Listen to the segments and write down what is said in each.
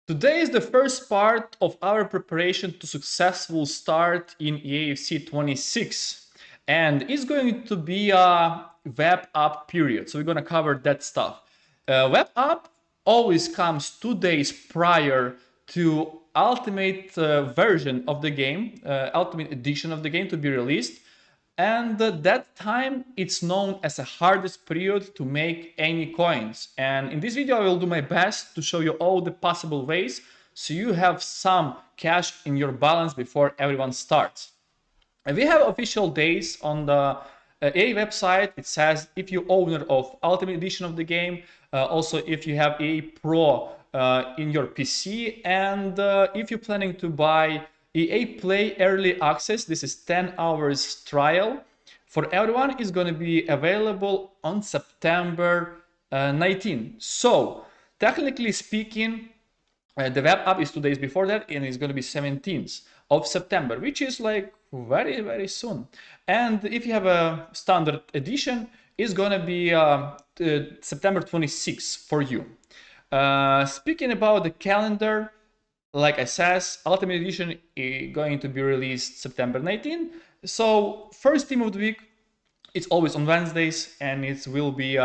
Today is the first part of our preparation to successful start in EAFC 26, and it's going to be a web up period. So we're going to cover that stuff. Web up always comes 2 days prior to ultimate version of the game, ultimate edition of the game to be released. And that time it's known as the hardest period to make any coins. And in this video I will do my best to show you all the possible ways so you have some cash in your balance before everyone starts. And we have official days on the EA website. It says if you're owner of Ultimate Edition of the game, also if you have EA Pro in your PC, and if you're planning to buy EA Play Early Access, this is 10 hours trial for everyone, is going to be available on September 19. So technically speaking, the web app is 2 days before that, and it's going to be 17th of September, which is like very, very soon. And if you have a standard edition, it's going to be September 26th for you. Speaking about the calendar, like I said, Ultimate Edition is going to be released September 19. So first team of the week, it's always on Wednesdays, and it will be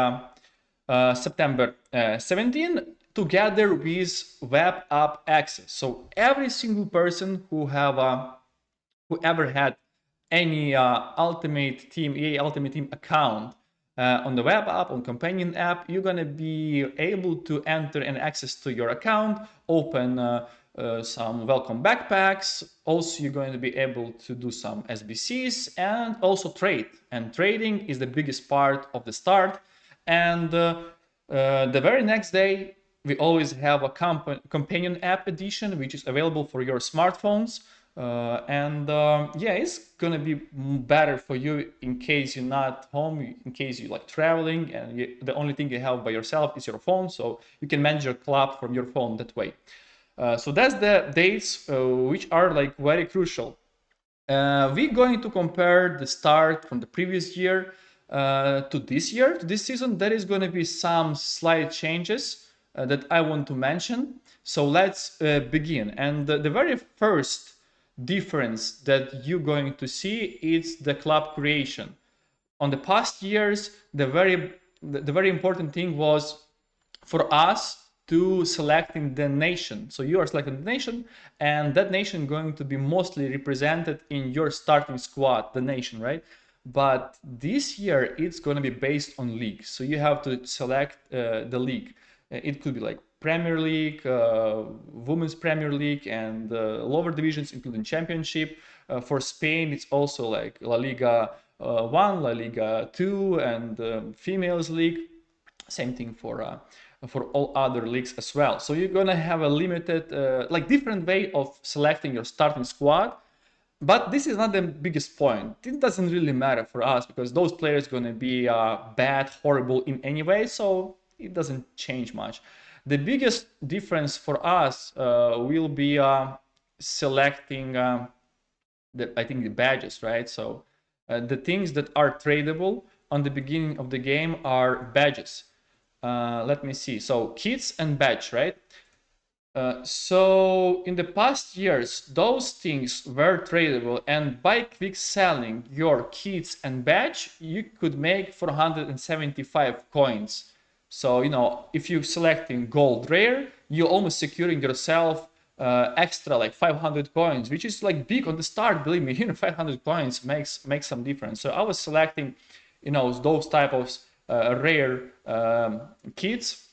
September 17, together with web app access. So every single person who ever had any Ultimate Team, EA Ultimate Team account on the web app, on companion app, you're gonna be able to enter and access to your account, open some welcome backpacks. Also, you're going to be able to do some SBCs and also trade. And trading is the biggest part of the start. And the very next day, we always have a companion app edition, which is available for your smartphones. Yeah, it's gonna be better for you in case you're not home, in case you're like traveling, and the only thing you have by yourself is your phone, so you can manage your club from your phone that way. So that's the dates which are like very crucial. We're going to compare the start from the previous year to this year, to this season. There is going to be some slight changes that I want to mention. So let's begin. And the very first difference that you're going to see is the club creation. On the past years, the very important thing was for us to selecting the nation. So you are selecting the nation, and that nation going to be mostly represented in your starting squad, the nation, right? But this year it's going to be based on league. So you have to select the league. It could be like Premier League, Women's Premier League, and lower divisions, including Championship. For Spain, it's also like La Liga 1, La Liga 2, and Females League. Same thing for all other leagues as well. So you're gonna have a limited, like different way of selecting your starting squad. But this is not the biggest point. It doesn't really matter for us because those players gonna be bad, horrible in any way. So it doesn't change much. The biggest difference for us will be selecting I think the badges, right? So the things that are tradable on the beginning of the game are badges. Let me see. So kits and badge, right? So in the past years, those things were tradable, and by quick selling your kits and badge, you could make 475 coins. So, you know, if you're selecting gold rare, you're almost securing yourself extra like 500 coins, which is like big on the start. Believe me, 500 coins makes some difference. So I was selecting, you know, those type of rare kits,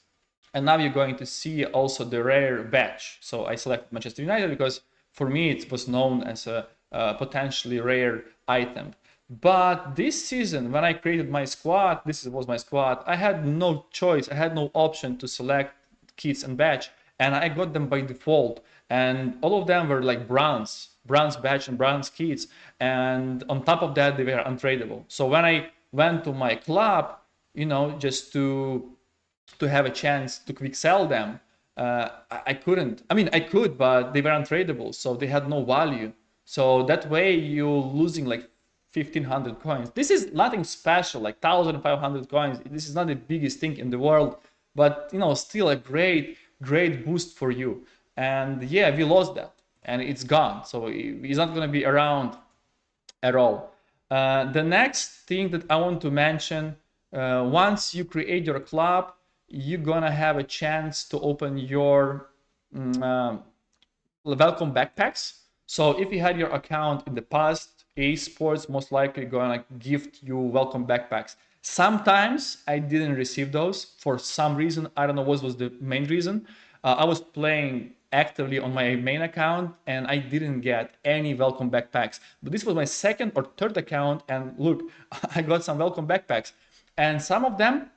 and now you're going to see also the rare badge. So I selected Manchester United because for me it was known as a potentially rare item. But this season, when I created my squad, this was my squad, I had no choice, I had no option to select kits and badge, and I got them by default. And all of them were like bronze badge and bronze kits, and on top of that, they were untradeable. So when I went to my club, you know, just to have a chance to quick sell them, I couldn't. I mean, I could, but they were untradeable, so they had no value. So that way you're losing like 1,500 coins. This is nothing special, like 1,500 coins. This is not the biggest thing in the world, but you know, still a great boost for you. and yeah, we lost that, and it's gone. So he's not going to be around at all. The next thing that I want to mention, once you create your club, you're gonna have a chance to open your welcome backpacks. So if you had your account in the past, EA Sports most likely gonna gift you welcome backpacks. Sometimes I didn't receive those for some reason. I don't know what was the main reason. I was playing actively on my main account and I didn't get any welcome backpacks. But this was my second or third account, and look, I got some welcome backpacks, and some of them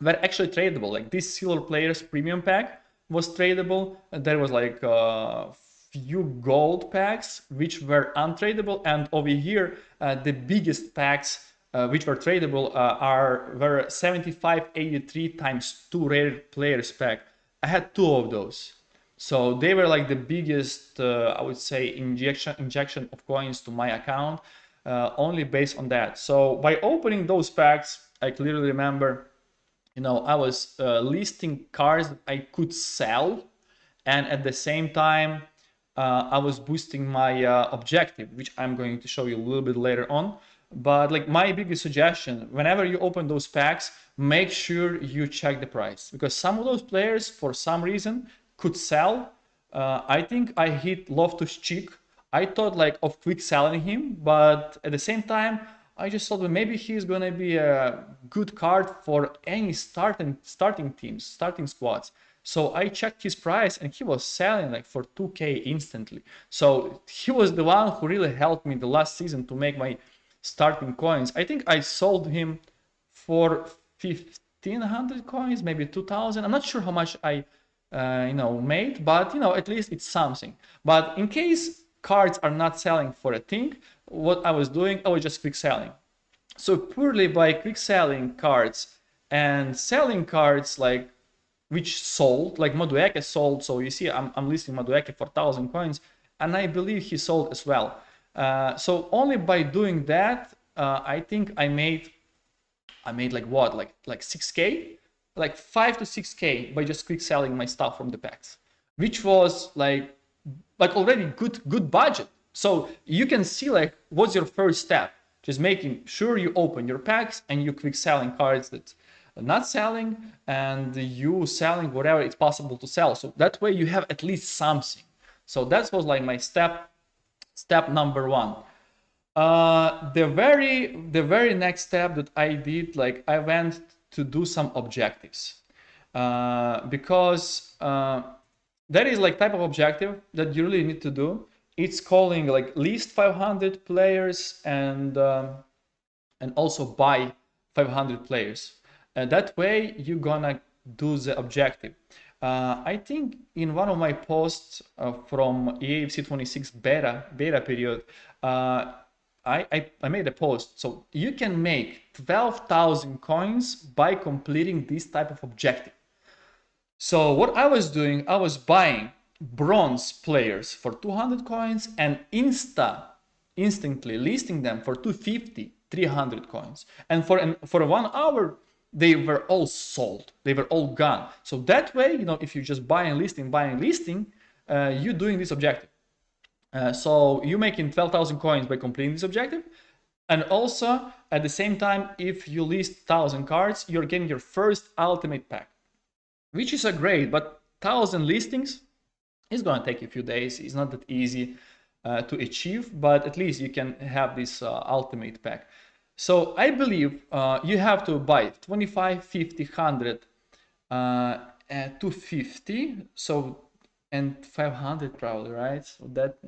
were actually tradable. Like this Silver Players Premium pack was tradable. There was like a few gold packs which were untradeable, and over here the biggest packs which were tradable were 7583 times 2 rare players pack. I had 2 of those. So they were like the biggest, I would say, injection of coins to my account, only based on that. So by opening those packs, I clearly remember, I was listing cards that I could sell, and at the same time, I was boosting my objective, which I'm going to show you a little bit later on. But like my biggest suggestion, whenever you open those packs, make sure you check the price, because some of those players, for some reason, could sell. I think I hit Loftus-Cheek. I thought like of quick selling him, but at the same time, I just thought, well, maybe he's gonna be a good card for any starting teams, starting squads. So I checked his price, and he was selling like for 2K instantly. So he was the one who really helped me the last season to make my starting coins. I think I sold him for 1,500 coins, maybe 2,000. I'm not sure how much I made, but at least it's something. But in case cards are not selling for a thing, what I was doing, I was just quick selling. So purely by quick selling cards and selling cards like which sold, like Madueke sold. So you see, I'm listing Madueke for 1,000 coins, and I believe he sold as well. So only by doing that, I think I made like what, like 6K, like 5 to 6K by just quick selling my stuff from the packs, which was like already good budget. So you can see like what's your first step, just making sure you open your packs and you quick selling cards that are not selling, and you selling whatever it's possible to sell. So that way you have at least something. So that was like my step number 1. The very next step that I did, like I went to do some objectives, because there is like type of objective that you really need to do. It's calling like list 500 players and also buy 500 players. That way you're gonna do the objective. I think in one of my posts from EAFC 26 beta period, I made a post. So you can make 12,000 coins by completing this type of objective. So what I was doing, I was buying bronze players for 200 coins and instantly listing them for 250, 300 coins. And for 1 hour, they were all sold. They were all gone. So that way, if you just buy and listing, you're doing this objective. So you're making 12,000 coins by completing this objective. And also, at the same time, if you list 1,000 cards, you're getting your first ultimate pack, which is a great, but 1,000 listings is going to take you a few days. It's not that easy to achieve, but at least you can have this ultimate pack. So I believe you have to buy 25, 50, 100, 250, so and 500 probably, right? So that,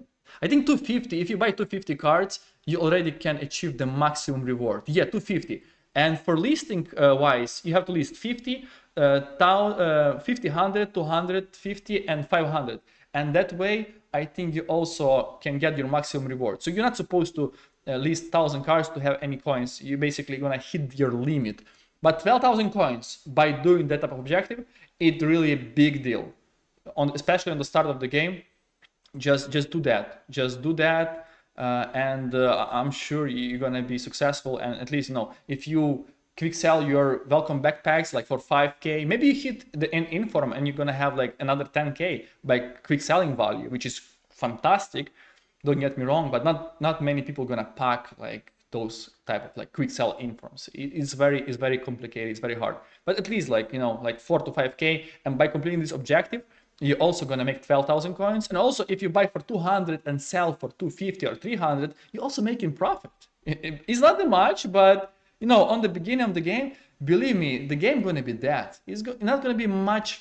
I think 250, if you buy 250 cards, you already can achieve the maximum reward. Yeah, 250. And for listing wise, you have to list 50, 50, 100, 250, and 500. And that way, I think you also can get your maximum reward. So you're not supposed to list 1,000 cards to have any coins. You're basically gonna hit your limit. But 12,000 coins by doing that type of objective, it's really a big deal. Especially on the start of the game, just do that. Just do that, and I'm sure you're gonna be successful. And at least if you quick sell your welcome backpacks like for 5k. Maybe you hit the inform and you're gonna have like another 10k by quick selling value, which is fantastic. Don't get me wrong, but not many people gonna pack like those type of like quick sell informs. It's very complicated. It's very hard. But at least like, you know, like 4 to 5k, and by completing this objective, you're also gonna make 12,000 coins. And also, if you buy for 200 and sell for 250 or 300, you're also making profit. It's not that much, but you know, on the beginning of the game, believe me, the game gonna be that. It's not gonna be much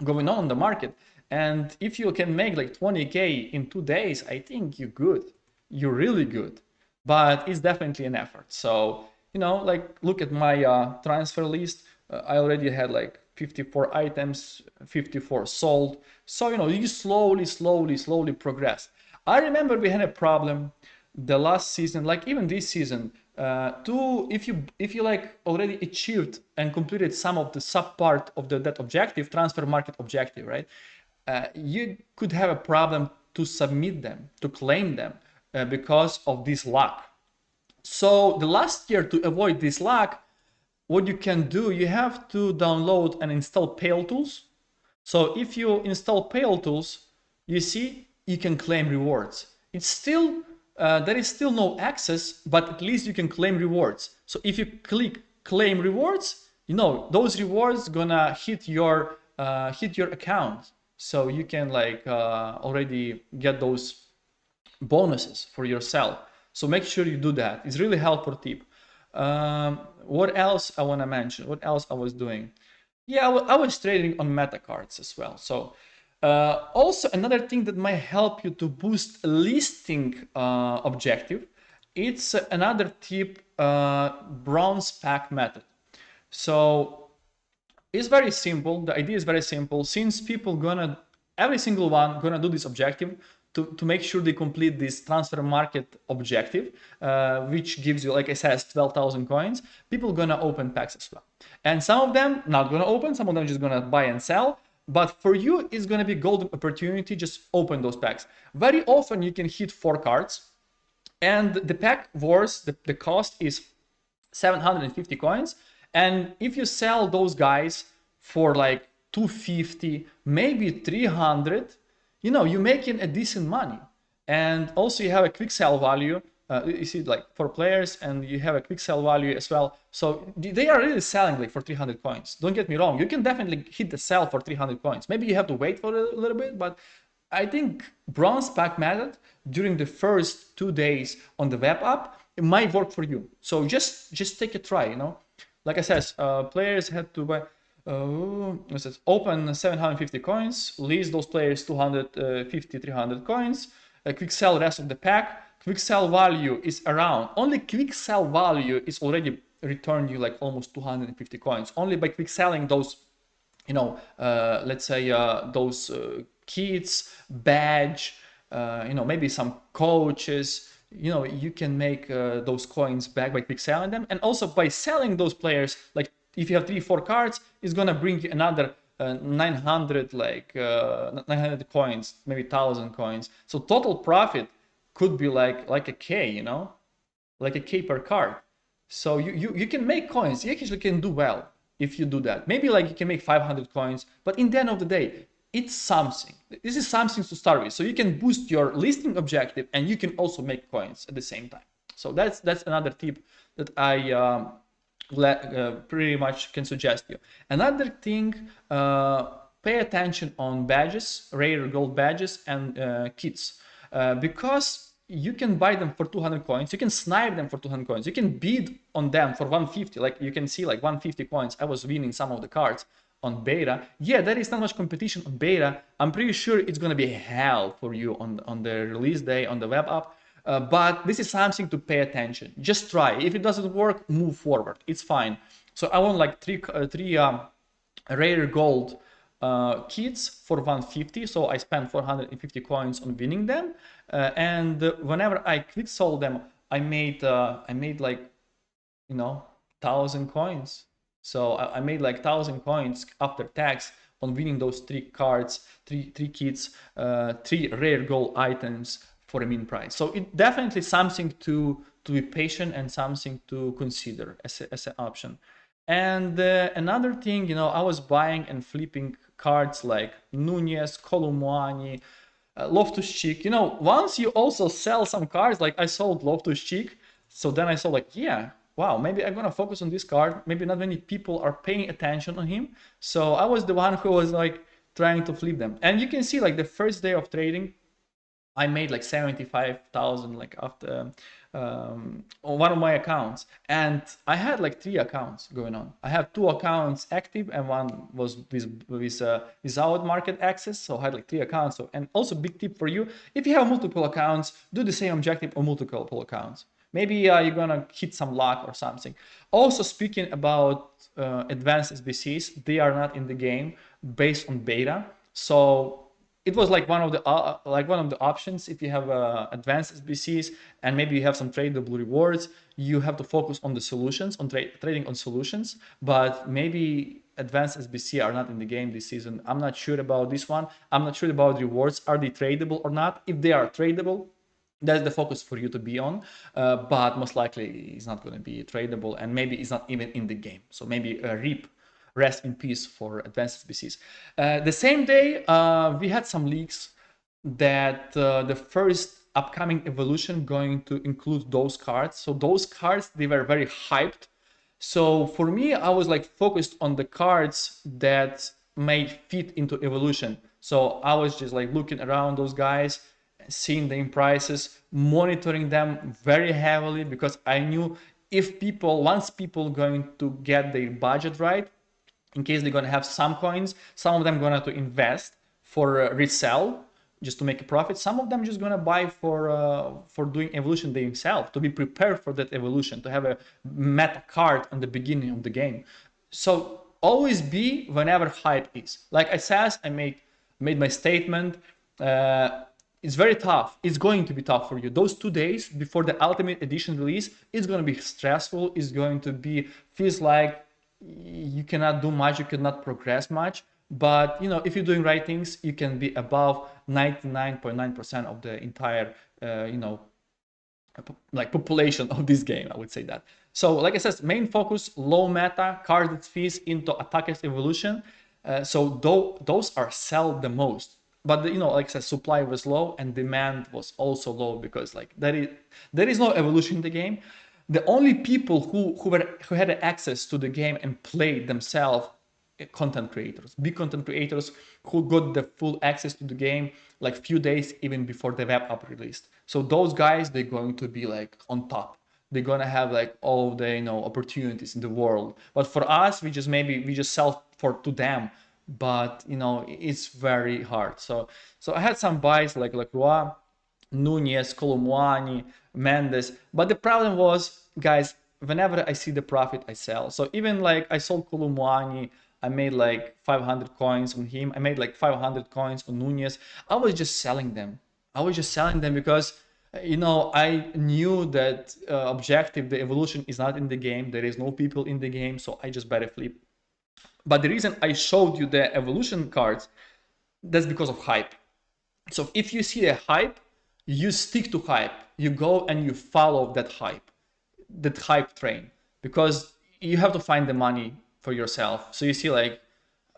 going on the market. And if you can make like 20k in 2 days, I think you're good. You're really good. But it's definitely an effort. So, you know, like look at my transfer list. I already had like 54 items, 54 sold. So, you know, you slowly progress. I remember we had a problem the last season, like even this season, if you like already achieved and completed some of the sub part of that objective, transfer market objective, right? You could have a problem to submit them, to claim them, because of this luck. So the last year, to avoid this luck, what you can do, you have to download and install Pale Tools. So if you install Pale Tools, you see you can claim rewards. It's still there is still no access, but at least you can claim rewards. So if you click claim rewards, you know those rewards gonna hit your account, so you can like already get those bonuses for yourself. So make sure you do that. It's really helpful tip. What else I want to mention? What else I was doing? Yeah, I was trading on meta cards as well. So also another thing that might help you to boost listing objective, it's another tip, bronze pack method. So it's very simple. The idea is very simple. Since people every single one gonna do this objective to make sure they complete this transfer market objective, which gives you, like I said, 12,000 coins. People gonna open packs as well. And some of them not gonna open, some of them just gonna buy and sell. But for you, it's gonna be golden opportunity. Just open those packs. Very often you can hit 4 cards, and the pack wars, the cost is 750 coins. And if you sell those guys for like 250, maybe 300, you know, you're making a decent money. And also you have a quick sell value. You see, like 4 players, and you have a quick sell value as well. So they are really selling like for 300 coins. Don't get me wrong. You can definitely hit the sell for 300 coins. Maybe you have to wait for a little bit, but I think bronze pack method during the first 2 days on the web app, it might work for you. So just take a try, you know. Like I said, players had to buy, open 750 coins, list those players 250, 300 coins, quick sell rest of the pack. Quick sell value is around, only quick sell value is already returned you like almost 250 coins, only by quick selling those, you know, let's say those kits, badge, you know, maybe some coaches, you know, you can make those coins back by quick selling them. And also by selling those players, like if you have 3-4 cards, it's gonna bring you another 900, like 900 coins, maybe 1,000 coins. So total profit could be like a K, you know, like a K per card. So you can make coins. You actually can do well if you do that. Maybe like you can make 500 coins, but in the end of the day, it's something. This is something to start with. So you can boost your listing objective, and you can also make coins at the same time. So that's another tip that I pretty much can suggest you. Another thing, pay attention on badges, rare gold badges, and kits, because you can buy them for 200 coins. You can snipe them for 200 coins. You can bid on them for 150. Like you can see, like 150 coins. I was winning some of the cards on beta. Yeah, there is not much competition on beta. I'm pretty sure it's gonna be hell for you on the release day on the web app. But this is something to pay attention. Just try. If it doesn't work, move forward. It's fine. So I want like three rare gold kits for 150. So I spent 450 coins on winning them. And whenever I quick sold them, I made like, you know, 1,000 coins. So I made like 1,000 coins after tax on winning those 3 cards, three kits, 3 rare gold items for a min price. So it definitely something to be patient and something to consider as an option. And another thing, you know, I was buying and flipping cards like Nunez, Colomwani, Loftus-Cheek. You know, once you also sell some cards, like I sold Loftus-Cheek, so then I saw like, yeah, wow, maybe I'm gonna focus on this card. Maybe not many people are paying attention on him. So I was the one who was like trying to flip them. And you can see like the first day of trading, I made like 75,000 like after on one of my accounts, and I had like 3 accounts going on. I have 2 accounts active and one was without market access, so I had like 3 accounts. So, and also big tip for you, if you have multiple accounts, do the same objective on multiple accounts. Maybe you're gonna hit some luck or something. Also, speaking about advanced SBCs, they are not in the game based on beta, so it was like one of the options. If you have advanced SBCs and maybe you have some tradable rewards, you have to focus on the solutions, on trading on solutions. But maybe advanced SBC are not in the game this season. I'm not sure about this one. I'm not sure about rewards. Are they tradable or not? If they are tradable, that's the focus for you to be on, but most likely it's not going to be tradable, and maybe it's not even in the game. So maybe RIP, rest in peace for advanced species. The same day, we had some leaks that the first upcoming evolution going to include those cards. So those cards, they were very hyped. So for me, I was like focused on the cards that may fit into evolution. So I was just like looking around those guys, seeing them prices, monitoring them very heavily, because I knew if once people going to get their budget right, in case they're going to have some coins, some of them going to invest for resell just to make a profit. Some of them just going to buy for doing evolution themselves, to be prepared for that evolution, to have a meta card on the beginning of the game. So always be whenever hype is. Like I said, I made my statement. It's very tough. It's going to be tough for you. Those 2 days before the Ultimate Edition release, it's going to be stressful. It's going to be, feels like you cannot do much, you cannot progress much. But, you know, if you're doing right things, you can be above 99.9% of the entire, you know, like population of this game, I would say that. So like I said, main focus, low meta, card that feeds into attackers evolution. So those are sell the most. But you know, like I said, supply was low and demand was also low, because like there is no evolution in the game. The only people who had access to the game and played themselves, content creators, big content creators who got the full access to the game like few days even before the web app released. So those guys, they're going to be like on top. They're gonna have like all the, you know, opportunities in the world. But for us, we just sell to them. But you know, it's very hard. So I had some buys like Lacroix, Nunez, Colomwani, Mendes. But the problem was, guys, whenever I see the profit, I sell. So even like I sold Colomwani, I made like 500 coins on him. I made like 500 coins on Nunez. I was just selling them. I was just selling them because, you know, I knew that objective, the evolution is not in the game. There is no people in the game. So I just better flip. But the reason I showed you the evolution cards, that's because of hype. So if you see a hype, you stick to hype. You go and you follow that hype train, because you have to find the money for yourself. So you see, like,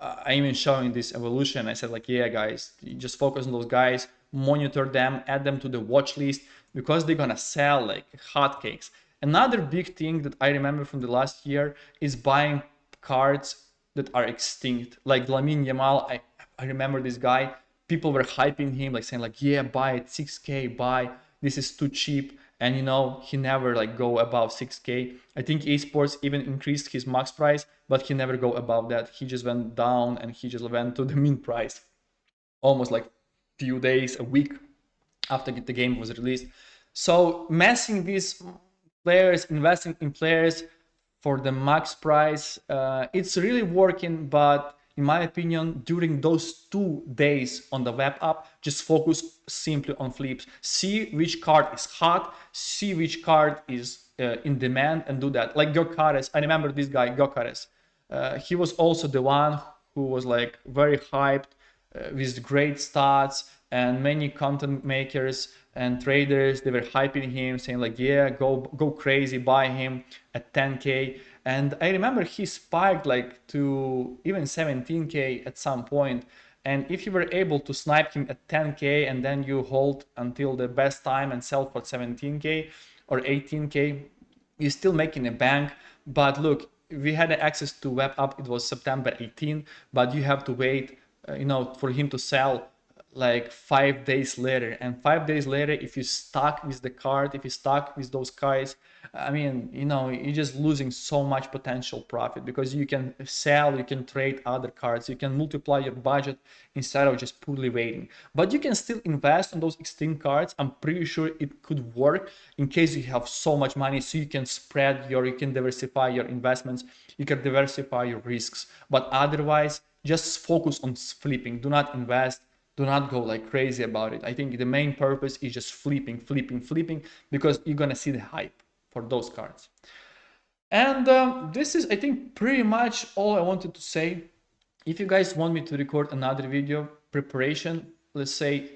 I even showing this evolution. I said like, yeah, guys, you just focus on those guys, monitor them, add them to the watch list, because they're gonna sell like hotcakes. Another big thing that I remember from the last year is buying cards that are extinct. Like Lamine Yamal, I remember this guy. People were hyping him, like saying like, yeah, buy it, 6K, buy. This is too cheap. And you know, he never like go above 6K. I think esports even increased his max price, but he never go above that. He just went down and he just went to the min price, almost like few days, a week after the game was released. So messing these players, investing in players for the max price, it's really working. But in my opinion, during those 2 days on the web app, just focus simply on flips. See which card is hot, see which card is in demand, and do that. Like Gokares, I remember this guy, Gokares. He was also the one who was like very hyped with great stats, and many content makers and traders, they were hyping him, saying like, yeah, go crazy, buy him at 10K. And I remember he spiked like to even 17K at some point. And if you were able to snipe him at 10K and then you hold until the best time and sell for 17K or 18K, you're still making a bank. But look, we had access to web app, it was September 18, but you have to wait, for him to sell like 5 days later. And 5 days later, if you stuck with the card, if you stuck with those guys, I mean, you're just losing so much potential profit, because you can sell, you can trade other cards, you can multiply your budget instead of just poorly waiting. But you can still invest on those extreme cards. I'm pretty sure it could work in case you have so much money, so you can you can diversify your investments, you can diversify your risks. But otherwise, just focus on flipping. Do not invest, do not go like crazy about it. I think the main purpose is just flipping, because you're gonna see the hype for those cards. And this is, I think, pretty much all I wanted to say. If you guys want me to record another video preparation, let's say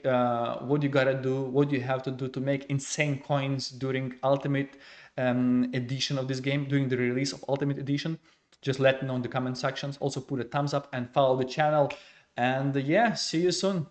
what you gotta do, what you have to do to make insane coins during Ultimate edition of this game, during the release of Ultimate edition, just let me know in the comment sections. Also put a thumbs up and follow the channel. And yeah, see you soon.